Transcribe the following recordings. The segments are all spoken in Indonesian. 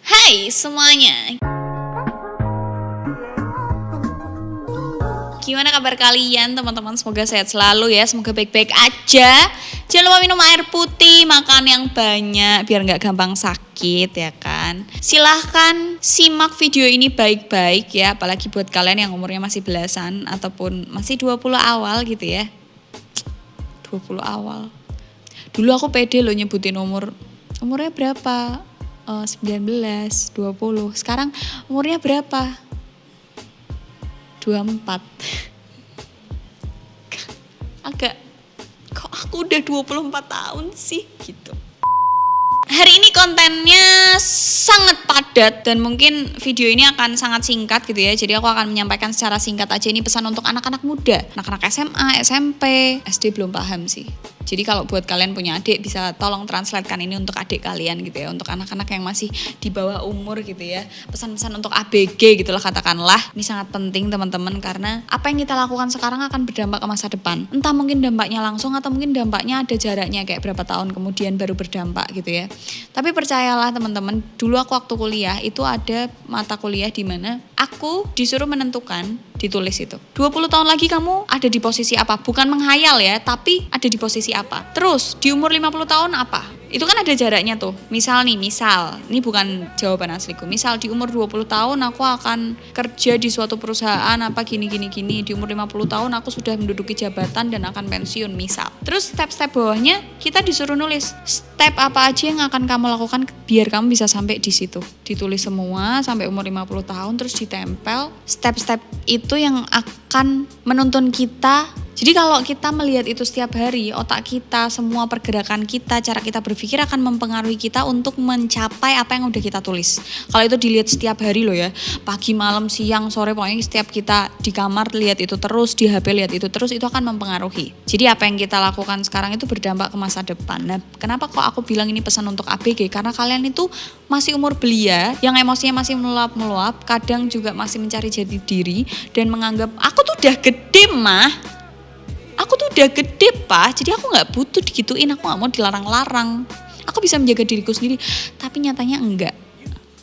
Hai semuanya, gimana kabar kalian teman-teman? Semoga sehat selalu ya, semoga baik-baik aja. Jangan lupa minum air putih, makan yang banyak biar gak gampang sakit ya kan. Silahkan simak video ini baik-baik ya, apalagi buat kalian yang umurnya masih belasan ataupun masih 20 awal gitu ya. 20 awal. Dulu aku pede loh nyebutin umurnya berapa? 19, 20. Sekarang umurnya berapa? 24. Agak, kok aku udah 24 tahun sih gitu. Hari ini kontennya sangat padat dan mungkin video ini akan sangat singkat gitu ya. Jadi aku akan menyampaikan secara singkat aja, ini pesan untuk anak-anak muda, anak-anak SMA, SMP, SD belum paham sih. Jadi kalau buat kalian punya adik, bisa tolong translatekan ini untuk adik kalian gitu ya. Untuk anak-anak yang masih di bawah umur gitu ya. Pesan-pesan untuk ABG gitu lah katakanlah. Ini sangat penting teman-teman, karena apa yang kita lakukan sekarang akan berdampak ke masa depan. Entah mungkin dampaknya langsung atau mungkin dampaknya ada jaraknya kayak berapa tahun kemudian baru berdampak gitu ya. Tapi percayalah teman-teman, dulu aku waktu kuliah itu ada mata kuliah di mana aku disuruh menentukan, ditulis itu 20 tahun lagi kamu ada di posisi apa. Bukan menghayal ya, tapi ada di posisi apa. Terus di umur 50 tahun apa. Itu kan ada jaraknya tuh. Misal, ini bukan jawaban asliku. Misal di umur 20 tahun aku akan kerja di suatu perusahaan apa gini. Di umur 50 tahun aku sudah menduduki jabatan dan akan pensiun misal. Terus step-step bawahnya kita disuruh nulis step apa aja yang akan kamu lakukan biar kamu bisa sampai di situ. Ditulis semua sampai umur 50 tahun terus ditempel. Step-step itu yang akan menuntun kita. Jadi kalau kita melihat itu setiap hari, otak kita, semua pergerakan kita, cara kita berpikir akan mempengaruhi kita untuk mencapai apa yang udah kita tulis. Kalau itu dilihat setiap hari loh ya, pagi, malam, siang, sore, pokoknya setiap kita di kamar lihat itu terus, di HP lihat itu terus, itu akan mempengaruhi. Jadi apa yang kita lakukan sekarang itu berdampak ke masa depan. Nah, kenapa kok aku bilang ini pesan untuk ABG? Karena kalian itu masih umur belia, yang emosinya masih meluap-meluap, kadang juga masih mencari jati diri, dan menganggap, aku tuh udah gede mah. Aku tuh udah gede pak, jadi aku gak butuh digituin, aku gak mau dilarang-larang. Aku bisa menjaga diriku sendiri, tapi nyatanya enggak.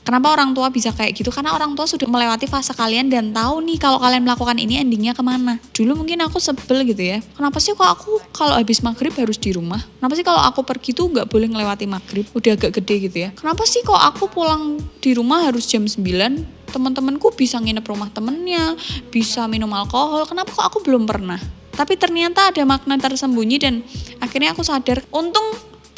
Kenapa orang tua bisa kayak gitu? Karena orang tua sudah melewati fase kalian dan tahu nih kalau kalian melakukan ini endingnya kemana. Dulu mungkin aku sebel gitu ya. Kenapa sih kok aku kalau habis maghrib harus di rumah? Kenapa sih kalau aku pergi tuh gak boleh ngelewati maghrib? Udah agak gede gitu ya. Kenapa sih kok aku pulang di rumah harus jam 9? Teman-temanku bisa nginep rumah temennya, bisa minum alkohol. Kenapa kok aku belum pernah? Tapi ternyata ada makna tersembunyi dan akhirnya aku sadar. Untung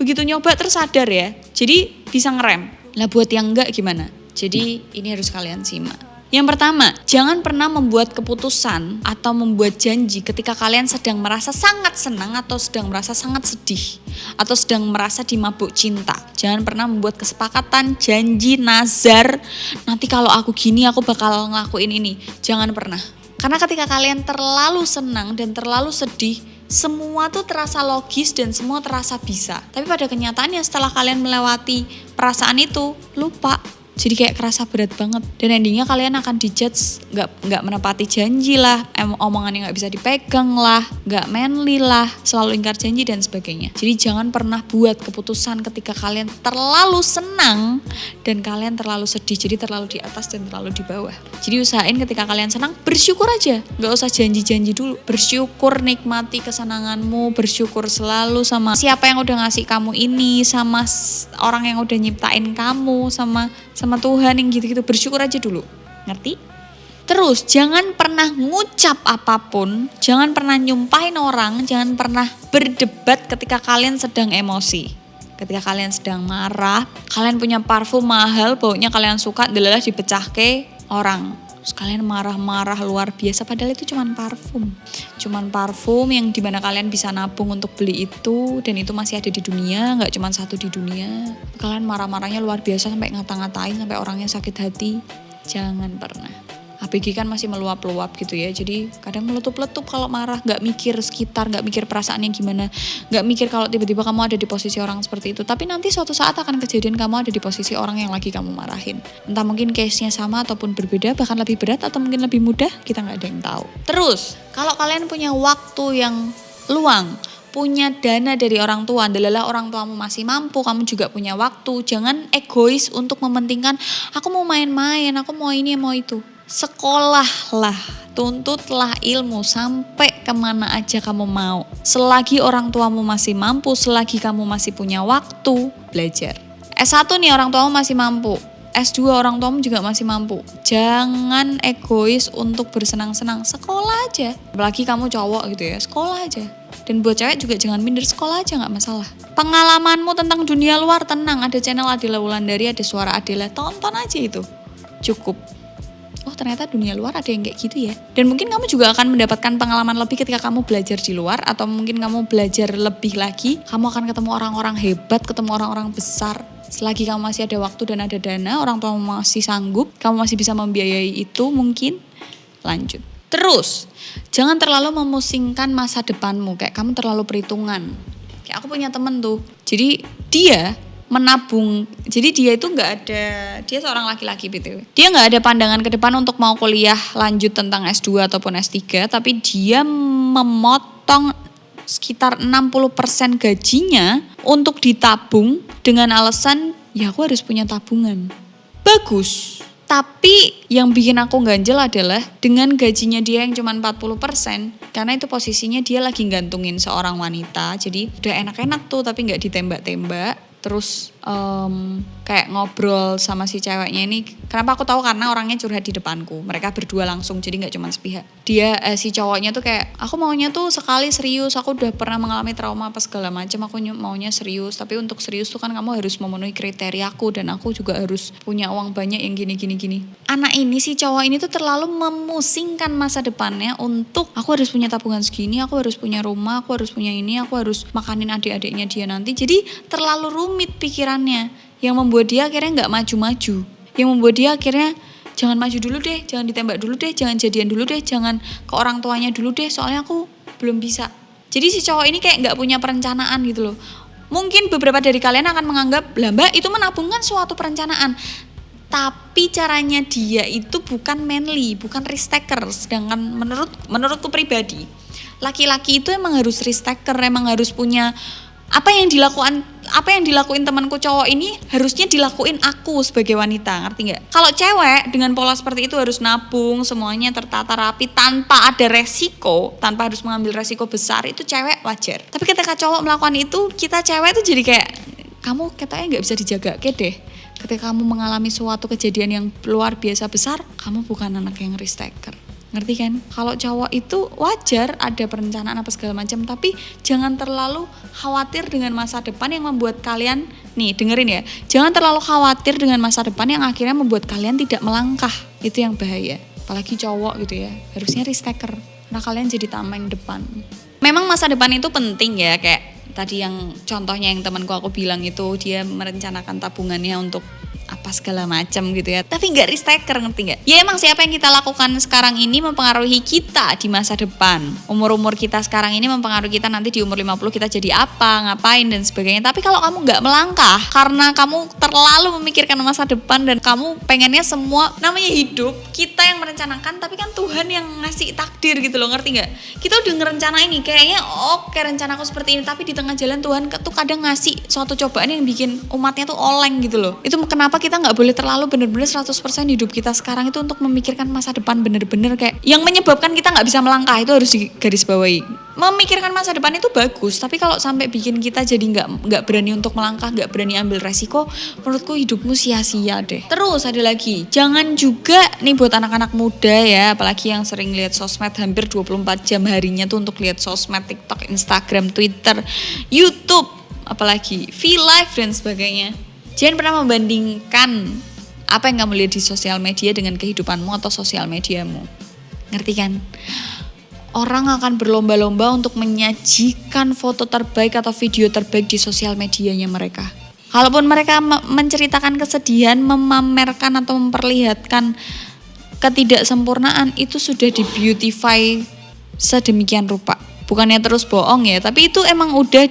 begitu nyoba tersadar ya. Jadi bisa ngerem. Lah buat yang enggak gimana? Jadi ini harus kalian simak. Yang pertama, jangan pernah membuat keputusan atau membuat janji ketika kalian sedang merasa sangat senang atau sedang merasa sangat sedih. Atau sedang merasa dimabuk cinta. Jangan pernah membuat kesepakatan, janji, nazar. Nanti kalau aku gini aku bakal ngelakuin ini. Jangan pernah. Karena ketika kalian terlalu senang dan terlalu sedih, semua tuh terasa logis dan semua terasa bisa. Tapi pada kenyataannya setelah kalian melewati perasaan itu, lupa. Jadi kayak kerasa berat banget. Dan endingnya kalian akan dijudge gak menepati janji lah, omongannya gak bisa dipegang lah, gak manly lah, selalu ingkar janji dan sebagainya. Jadi jangan pernah buat keputusan ketika kalian terlalu senang dan kalian terlalu sedih. Jadi terlalu di atas dan terlalu di bawah. Jadi usahain ketika kalian senang, bersyukur aja. Gak usah janji-janji dulu. Bersyukur, nikmati kesenanganmu, bersyukur selalu sama siapa yang udah ngasih kamu ini, sama orang yang udah nyiptain kamu, sama Tuhan yang gitu-gitu. Bersyukur aja dulu. Ngerti? Terus jangan pernah ngucap apapun, jangan pernah nyumpahin orang, jangan pernah berdebat ketika kalian sedang emosi. Ketika kalian sedang marah, kalian punya parfum mahal, baunya kalian suka, delalah dipecah ke orang. Terus kalian marah-marah luar biasa, padahal itu cuman parfum. Cuman parfum yang dimana kalian bisa nabung untuk beli itu, dan itu masih ada di dunia, gak cuman satu di dunia. Kalian marah-marahnya luar biasa sampai ngata-ngatain, sampai orangnya sakit hati. Jangan pernah. ABG kan masih meluap-luap gitu ya, jadi kadang meletup-letup kalau marah, gak mikir sekitar, gak mikir perasaannya gimana, gak mikir kalau tiba-tiba kamu ada di posisi orang seperti itu. Tapi nanti suatu saat akan kejadian kamu ada di posisi orang yang lagi kamu marahin. Entah mungkin case-nya sama ataupun berbeda, bahkan lebih berat atau mungkin lebih mudah, kita gak ada yang tahu. Terus, kalau kalian punya waktu yang luang, punya dana dari orang tua, adalah orang tuamu masih mampu, kamu juga punya waktu. Jangan egois untuk mementingkan aku mau main-main, aku mau ini, mau itu. Sekolahlah, tuntutlah ilmu sampai kemana aja kamu mau. Selagi orang tuamu masih mampu, selagi kamu masih punya waktu, belajar. S1 nih orang tuamu masih mampu, S2 orang tuamu juga masih mampu. Jangan egois untuk bersenang-senang, sekolah aja. Apalagi kamu cowok gitu ya, sekolah aja. Dan buat cewek juga jangan minder, sekolah aja gak masalah. Pengalamanmu tentang dunia luar tenang, ada channel Adela Wulandari, ada Suara Adela, tonton aja itu. Cukup. Oh ternyata dunia luar ada yang kayak gitu ya. Dan mungkin kamu juga akan mendapatkan pengalaman lebih ketika kamu belajar di luar. Atau mungkin kamu belajar lebih lagi, kamu akan ketemu orang-orang hebat, ketemu orang-orang besar. Selagi kamu masih ada waktu dan ada dana, orang tua masih sanggup, kamu masih bisa membiayai itu, mungkin lanjut. Terus, jangan terlalu memusingkan masa depanmu, kayak kamu terlalu perhitungan. Kayak aku punya temen tuh, jadi dia menabung, jadi dia itu gak ada, dia seorang laki-laki BTW. Dia gak ada pandangan ke depan untuk mau kuliah lanjut tentang S2 ataupun S3, tapi dia memotong sekitar 60% gajinya untuk ditabung dengan alasan ya aku harus punya tabungan. Bagus. Tapi yang bikin aku ganjel adalah dengan gajinya dia yang cuma 40%, karena itu posisinya dia lagi gantungin seorang wanita. Jadi udah enak-enak tuh tapi gak ditembak-tembak. Terus kayak ngobrol sama si ceweknya ini. Kenapa aku tahu? Karena orangnya curhat di depanku. Mereka berdua langsung, jadi gak cuma sepihak. Dia si cowoknya tuh kayak, aku maunya tuh sekali serius. Aku udah pernah mengalami trauma apa segala macam. Aku maunya serius. Tapi untuk serius tuh kan kamu harus memenuhi kriteriaku. Dan aku juga harus punya uang banyak yang gini. Anak ini, si cowok ini tuh terlalu memusingkan masa depannya untuk aku harus punya tabungan segini, aku harus punya rumah, aku harus punya ini, aku harus makanin adik-adiknya dia nanti. Jadi terlalu rumit pikirannya, yang membuat dia akhirnya gak maju-maju, yang membuat dia akhirnya jangan maju dulu deh, jangan ditembak dulu deh, jangan jadian dulu deh, jangan ke orang tuanya dulu deh, soalnya aku belum bisa. Jadi si cowok ini kayak gak punya perencanaan gitu loh. Mungkin beberapa dari kalian akan menganggap, lah mbak itu menabungkan suatu perencanaan, tapi caranya dia itu bukan manly, bukan risk taker. Sedangkan menurutku pribadi, laki-laki itu emang harus risk taker, emang harus punya apa yang dilakuin temanku cowok ini harusnya dilakuin aku sebagai wanita, ngerti nggak? Kalau cewek dengan pola seperti itu harus nabung, semuanya tertata rapi tanpa ada resiko, tanpa harus mengambil resiko besar, itu cewek wajar. Tapi ketika cowok melakukan itu, kita cewek itu jadi kayak kamu katanya nggak bisa dijaga deh. Ketika kamu mengalami suatu kejadian yang luar biasa besar, kamu bukan anak yang risk taker. Ngerti kan? Kalau cowok itu wajar ada perencanaan apa segala macam, tapi jangan terlalu khawatir dengan masa depan yang membuat kalian, nih dengerin ya, jangan terlalu khawatir dengan masa depan yang akhirnya membuat kalian tidak melangkah. Itu yang bahaya. Apalagi cowok gitu ya, harusnya risk taker, karena kalian jadi tameng depan. Memang masa depan itu penting ya, kayak tadi yang contohnya yang temanku aku bilang itu, dia merencanakan tabungannya untuk apa segala macam gitu ya, tapi nggak risk taker, ngerti nggak? Ya emang siapa yang kita lakukan sekarang ini mempengaruhi kita di masa depan. Umur kita sekarang ini mempengaruhi kita nanti di umur 50 kita jadi apa, ngapain dan sebagainya. Tapi kalau kamu nggak melangkah karena kamu terlalu memikirkan masa depan dan kamu pengennya semua, namanya hidup kita yang merencanakan, tapi kan Tuhan yang ngasih takdir gitu loh, ngerti nggak? Kita udah ngerencanain nih, kayaknya oke rencanaku seperti ini, tapi di tengah jalan Tuhan tuh kadang ngasih suatu cobaan yang bikin umatnya tuh oleng gitu loh. Itu kenapa kita gak boleh terlalu bener-bener 100% hidup kita sekarang itu untuk memikirkan masa depan bener-bener kayak yang menyebabkan kita gak bisa melangkah, itu harus digarisbawahi. Memikirkan masa depan itu bagus, tapi kalau sampai bikin kita jadi gak berani untuk melangkah, gak berani ambil resiko, menurutku hidupmu sia-sia deh. Terus ada lagi, jangan juga nih buat anak-anak muda ya, apalagi yang sering lihat sosmed hampir 24 jam harinya tuh untuk lihat sosmed, TikTok, Instagram, Twitter, YouTube, apalagi V-Live dan sebagainya. Jangan pernah membandingkan apa yang kamu lihat di sosial media dengan kehidupanmu atau sosial mediamu. Ngerti kan? Orang akan berlomba-lomba untuk menyajikan foto terbaik atau video terbaik di sosial medianya mereka. Kalaupun mereka menceritakan kesedihan, memamerkan atau memperlihatkan ketidaksempurnaan, itu sudah di-beautify sedemikian rupa. Bukannya terus bohong ya, tapi itu emang udah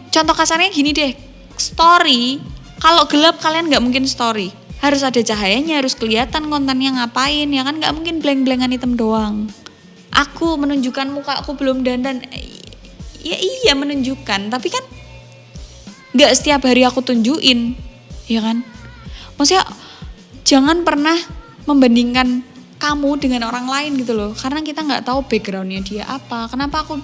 contoh kasarnya gini deh, story. Kalau gelap kalian gak mungkin story. Harus ada cahayanya, harus kelihatan kontennya ngapain, ya kan gak mungkin blank-blankan hitam doang. Aku menunjukkan muka aku belum dandan. Ya iya menunjukkan, tapi kan gak setiap hari aku tunjukin, ya kan? Maksudnya jangan pernah membandingkan kamu dengan orang lain gitu loh, karena kita nggak tahu backgroundnya dia apa. Kenapa kok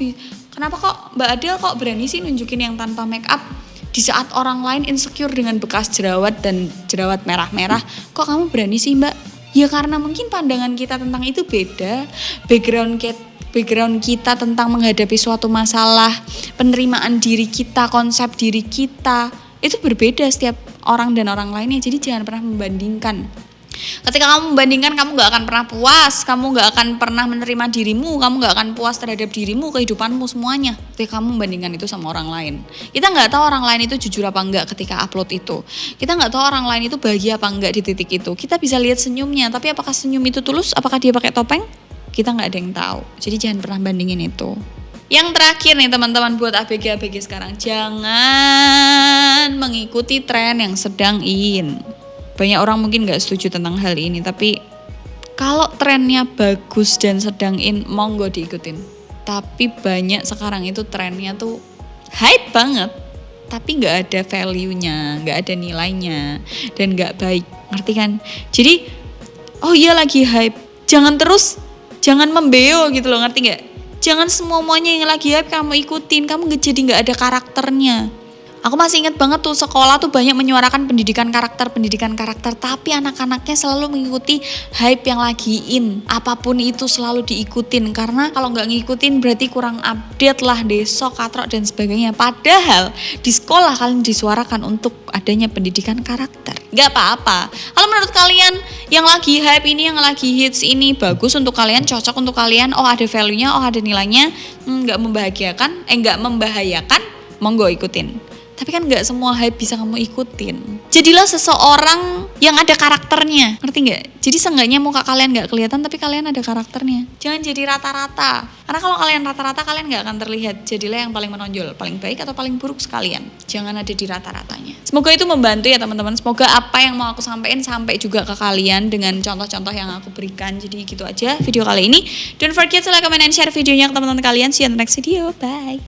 Mbak Adele kok berani sih nunjukin yang tanpa make up di saat orang lain insecure dengan bekas jerawat dan jerawat merah-merah? Kok kamu berani sih Mbak? Ya karena mungkin pandangan kita tentang itu beda, background kita tentang menghadapi suatu masalah, penerimaan diri kita, konsep diri kita itu berbeda setiap orang dan orang lainnya. Jadi jangan pernah membandingkan. Ketika kamu membandingkan, kamu gak akan pernah puas, kamu gak akan pernah menerima dirimu, kamu gak akan puas terhadap dirimu, kehidupanmu semuanya. Ketika kamu membandingkan itu sama orang lain, kita gak tahu orang lain itu jujur apa enggak ketika upload itu. Kita gak tahu orang lain itu bahagia apa enggak di titik itu. Kita bisa lihat senyumnya, tapi apakah senyum itu tulus? Apakah dia pakai topeng? Kita gak ada yang tahu. Jadi jangan pernah bandingin itu. Yang terakhir nih teman-teman buat ABG sekarang, jangan mengikuti tren yang sedang in. Banyak orang mungkin gak setuju tentang hal ini, tapi kalau trennya bagus dan sedang in, monggo diikutin. Tapi banyak sekarang itu trennya tuh hype banget, tapi gak ada value-nya, gak ada nilainya, dan gak baik, ngerti kan? Jadi, oh iya lagi hype, jangan membeo gitu loh, ngerti gak? Jangan semuanya yang lagi hype kamu ikutin, kamu jadi gak ada karakternya. Aku masih ingat banget tuh sekolah tuh banyak menyuarakan pendidikan karakter, tapi anak-anaknya selalu mengikuti hype yang lagi in. Apapun itu selalu diikutin, karena kalau nggak ngikutin berarti kurang update lah, desok, katrok dan sebagainya. Padahal di sekolah kalian disuarakan untuk adanya pendidikan karakter. Nggak apa-apa. Kalau menurut kalian yang lagi hype ini, yang lagi hits ini bagus untuk kalian, cocok untuk kalian, oh ada value-nya, oh ada nilainya, nggak membahayakan, monggo ikutin. Tapi kan gak semua hype bisa kamu ikutin. Jadilah seseorang yang ada karakternya, ngerti gak? Jadi seenggaknya muka kalian gak kelihatan, tapi kalian ada karakternya. Jangan jadi rata-rata. Karena kalau kalian rata-rata, kalian gak akan terlihat. Jadilah yang paling menonjol, paling baik atau paling buruk sekalian. Jangan ada di rata-ratanya. Semoga itu membantu ya teman-teman. Semoga apa yang mau aku sampaikan sampai juga ke kalian dengan contoh-contoh yang aku berikan. Jadi gitu aja video kali ini. Don't forget to like, comment, and share videonya ke teman-teman kalian. See you in the next video. Bye.